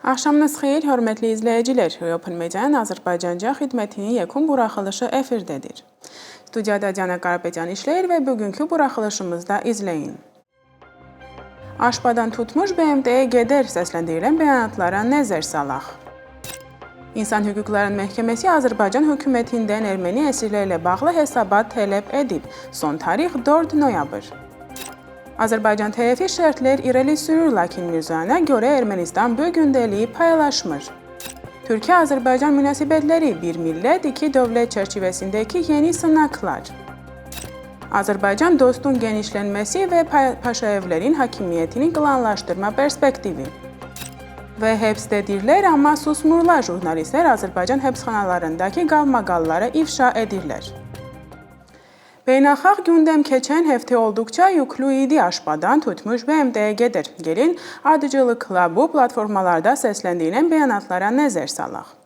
Axşamınız xeyir, hörmətli izləyicilər. Open Media'nın Azərbaycanca xidmətinin yekun buraxılışı efirdədir. Studiyada Cana Qarapetyan işləyir və bugünkü buraxılışımızda izləyin. Aşpadan tutmuş BMT-yə qədər səsləndirilən bəyanatlara nəzər salaq. İnsan Hüquqlarının Məhkəməsi Azərbaycan hökumətindən erməni əsirlərlə bağlı hesabat tələb edib. Son tarix 4 noyabr. Azərbaycan tərəfi şərtlər irəli sürür, lakin Mirzayana görə Ermənistan bu gündəliyi paylaşmır. Türkiyə-Azərbaycan münasibətləri bir millət, iki dövlət çərçivəsindəki yeni sınaqlar. Azərbaycan dostun genişlənməsi və Paşayevlərin hakimiyyətini qlanlaşdırma perspektivi. Və həbsdədirlər, amma susmurlar. Jurnalistlər Azərbaycan həbsxanalarındakı qalmaqalları ifşa edirlər. Beynəlxalq gündəm keçən həftə olduqca yüklü idi. Aşpadan tutmuş BMT-yə qədər. Gəlin ardıcıllıqla bu platformalarda səsləndirilən bəyanatlara nəzər salaq.